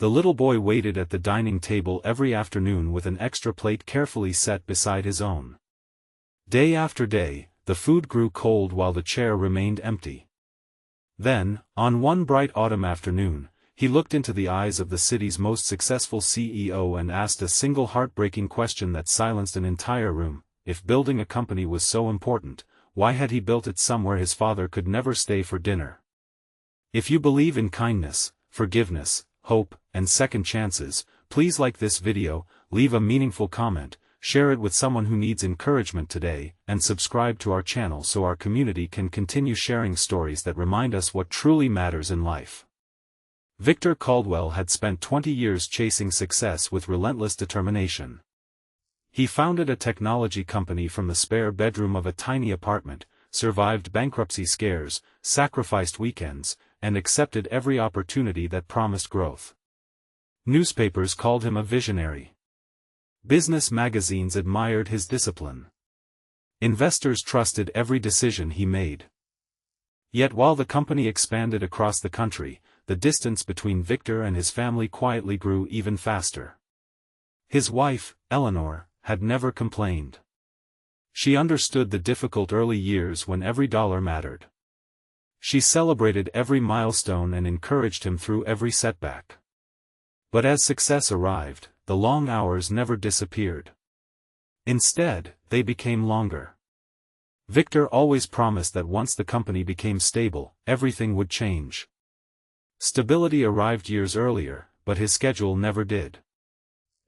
The little boy waited at the dining table every afternoon with an extra plate carefully set beside his own. Day after day, the food grew cold while the chair remained empty. Then, on one bright autumn afternoon, he looked into the eyes of the city's most successful CEO and asked a single heartbreaking question that silenced an entire room. If building a company was so important, why had he built it somewhere his father could never stay for dinner? If you believe in kindness, forgiveness, hope, and second chances, please like this video, leave a meaningful comment, share it with someone who needs encouragement today, and subscribe to our channel so our community can continue sharing stories that remind us what truly matters in life. Victor Caldwell had spent 20 years chasing success with relentless determination. He founded a technology company from the spare bedroom of a tiny apartment, survived bankruptcy scares, sacrificed weekends, and accepted every opportunity that promised growth. Newspapers called him a visionary. Business magazines admired his discipline. Investors trusted every decision he made. Yet while the company expanded across the country, the distance between Victor and his family quietly grew even faster. His wife, Eleanor, had never complained. She understood the difficult early years when every dollar mattered. She celebrated every milestone and encouraged him through every setback. But as success arrived, the long hours never disappeared. Instead, they became longer. Victor always promised that once the company became stable, everything would change. Stability arrived years earlier, but his schedule never did.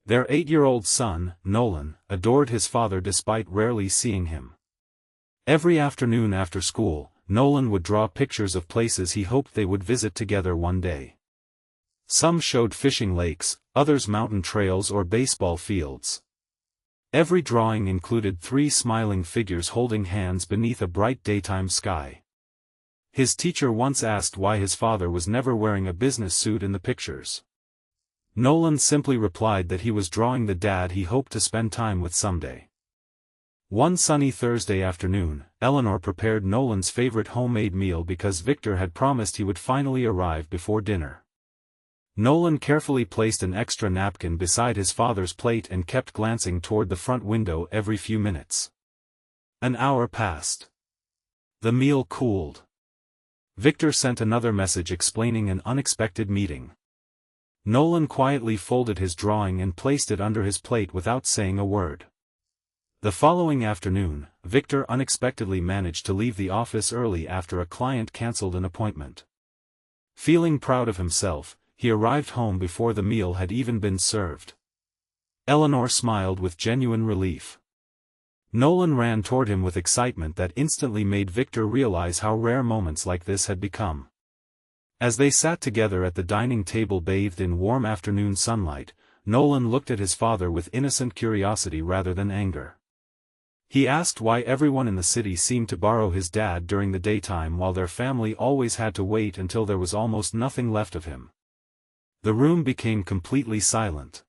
Their 8-year-old son, Nolan, adored his father despite rarely seeing him. Every afternoon after school, Nolan would draw pictures of places he hoped they would visit together one day. Some showed fishing lakes, others mountain trails or baseball fields. Every drawing included 3 smiling figures holding hands beneath a bright daytime sky. His teacher once asked why his father was never wearing a business suit in the pictures. Nolan simply replied that he was drawing the dad he hoped to spend time with someday. One sunny Thursday afternoon, Eleanor prepared Nolan's favorite homemade meal because Victor had promised he would finally arrive before dinner. Nolan carefully placed an extra napkin beside his father's plate and kept glancing toward the front window every few minutes. An hour passed. The meal cooled. Victor sent another message explaining an unexpected meeting. Nolan quietly folded his drawing and placed it under his plate without saying a word. The following afternoon, Victor unexpectedly managed to leave the office early after a client canceled an appointment. Feeling proud of himself, he arrived home before the meal had even been served. Eleanor smiled with genuine relief. Nolan ran toward him with excitement that instantly made Victor realize how rare moments like this had become. As they sat together at the dining table bathed in warm afternoon sunlight, Nolan looked at his father with innocent curiosity rather than anger. He asked why everyone in the city seemed to borrow his dad during the daytime while their family always had to wait until there was almost nothing left of him. The room became completely silent.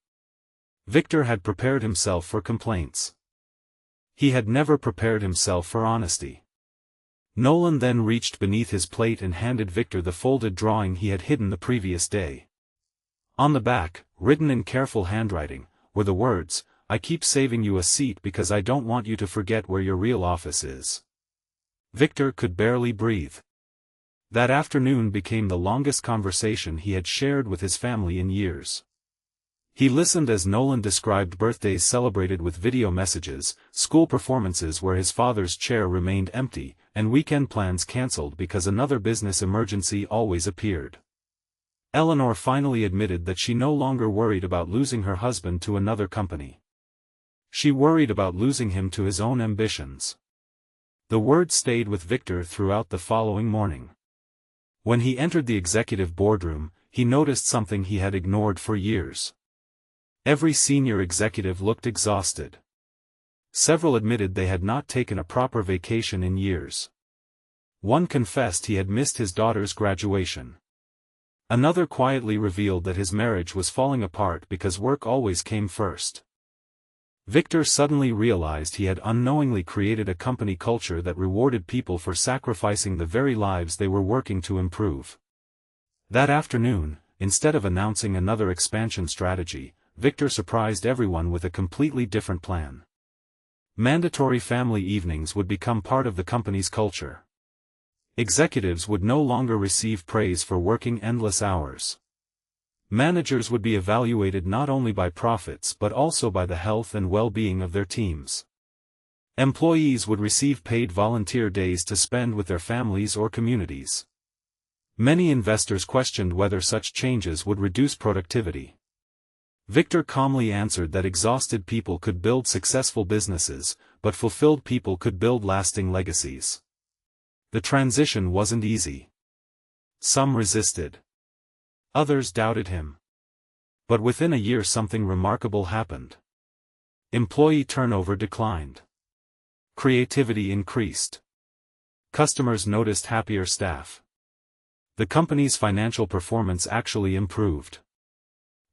Victor had prepared himself for complaints. He had never prepared himself for honesty. Nolan then reached beneath his plate and handed Victor the folded drawing he had hidden the previous day. On the back, written in careful handwriting, were the words, "I keep saving you a seat because I don't want you to forget where your real office is." Victor could barely breathe. That afternoon became the longest conversation he had shared with his family in years. He listened as Nolan described birthdays celebrated with video messages, school performances where his father's chair remained empty, and weekend plans cancelled because another business emergency always appeared. Eleanor finally admitted that she no longer worried about losing her husband to another company. She worried about losing him to his own ambitions. The words stayed with Victor throughout the following morning. When he entered the executive boardroom, he noticed something he had ignored for years. Every senior executive looked exhausted. Several admitted they had not taken a proper vacation in years. One confessed he had missed his daughter's graduation. Another quietly revealed that his marriage was falling apart because work always came first. Victor suddenly realized he had unknowingly created a company culture that rewarded people for sacrificing the very lives they were working to improve. That afternoon, instead of announcing another expansion strategy, Victor surprised everyone with a completely different plan. Mandatory family evenings would become part of the company's culture. Executives would no longer receive praise for working endless hours. Managers would be evaluated not only by profits but also by the health and well-being of their teams. Employees would receive paid volunteer days to spend with their families or communities. Many investors questioned whether such changes would reduce productivity. Victor calmly answered that exhausted people could build successful businesses, but fulfilled people could build lasting legacies. The transition wasn't easy. Some resisted. Others doubted him. But within a year something remarkable happened. Employee turnover declined. Creativity increased. Customers noticed happier staff. The company's financial performance actually improved.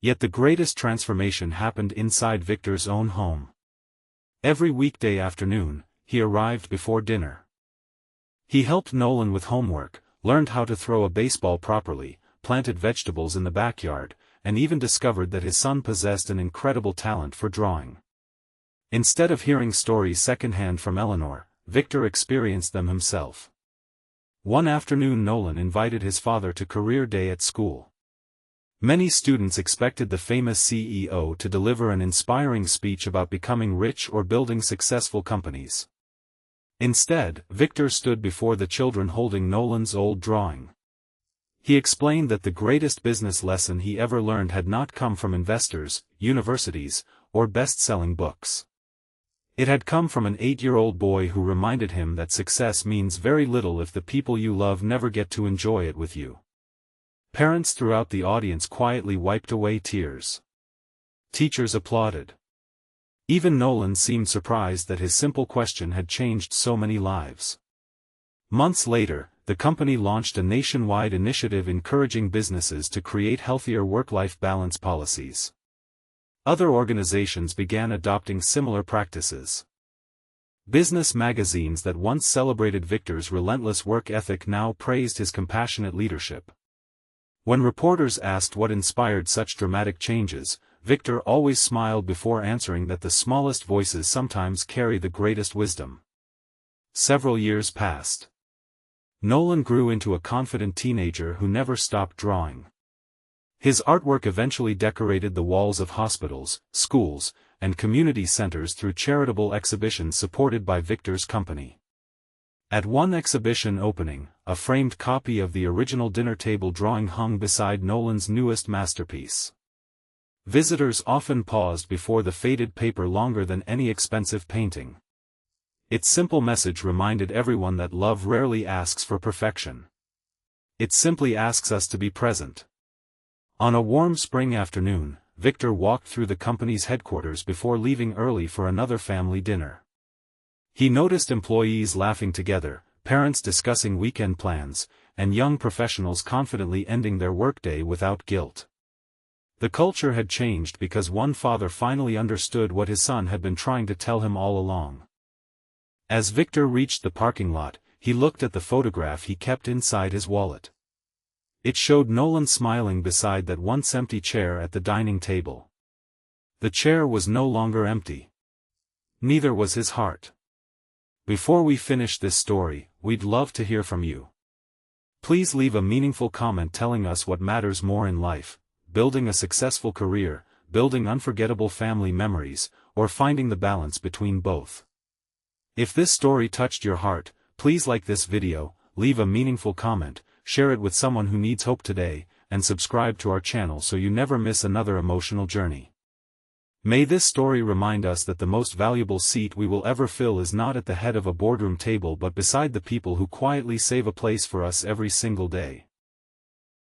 Yet the greatest transformation happened inside Victor's own home. Every weekday afternoon, he arrived before dinner. He helped Nolan with homework, learned how to throw a baseball properly, planted vegetables in the backyard, and even discovered that his son possessed an incredible talent for drawing. Instead of hearing stories secondhand from Eleanor, Victor experienced them himself. One afternoon Nolan invited his father to career day at school. Many students expected the famous CEO to deliver an inspiring speech about becoming rich or building successful companies. Instead, Victor stood before the children holding Nolan's old drawing. He explained that the greatest business lesson he ever learned had not come from investors, universities, or best-selling books. It had come from an 8-year-old boy who reminded him that success means very little if the people you love never get to enjoy it with you. Parents throughout the audience quietly wiped away tears. Teachers applauded. Even Nolan seemed surprised that his simple question had changed so many lives. Months later, the company launched a nationwide initiative encouraging businesses to create healthier work-life balance policies. Other organizations began adopting similar practices. Business magazines that once celebrated Victor's relentless work ethic now praised his compassionate leadership. When reporters asked what inspired such dramatic changes, Victor always smiled before answering that the smallest voices sometimes carry the greatest wisdom. Several years passed. Nolan grew into a confident teenager who never stopped drawing. His artwork eventually decorated the walls of hospitals, schools, and community centers through charitable exhibitions supported by Victor's company. At one exhibition opening, a framed copy of the original dinner table drawing hung beside Nolan's newest masterpiece. Visitors often paused before the faded paper longer than any expensive painting. Its simple message reminded everyone that love rarely asks for perfection. It simply asks us to be present. On a warm spring afternoon, Victor walked through the company's headquarters before leaving early for another family dinner. He noticed employees laughing together, parents discussing weekend plans, and young professionals confidently ending their workday without guilt. The culture had changed because one father finally understood what his son had been trying to tell him all along. As Victor reached the parking lot, he looked at the photograph he kept inside his wallet. It showed Nolan smiling beside that once empty chair at the dining table. The chair was no longer empty. Neither was his heart. Before we finish this story, we'd love to hear from you. Please leave a meaningful comment telling us what matters more in life: building a successful career, building unforgettable family memories, or finding the balance between both. If this story touched your heart, please like this video, leave a meaningful comment, share it with someone who needs hope today, and subscribe to our channel so you never miss another emotional journey. May this story remind us that the most valuable seat we will ever fill is not at the head of a boardroom table but beside the people who quietly save a place for us every single day.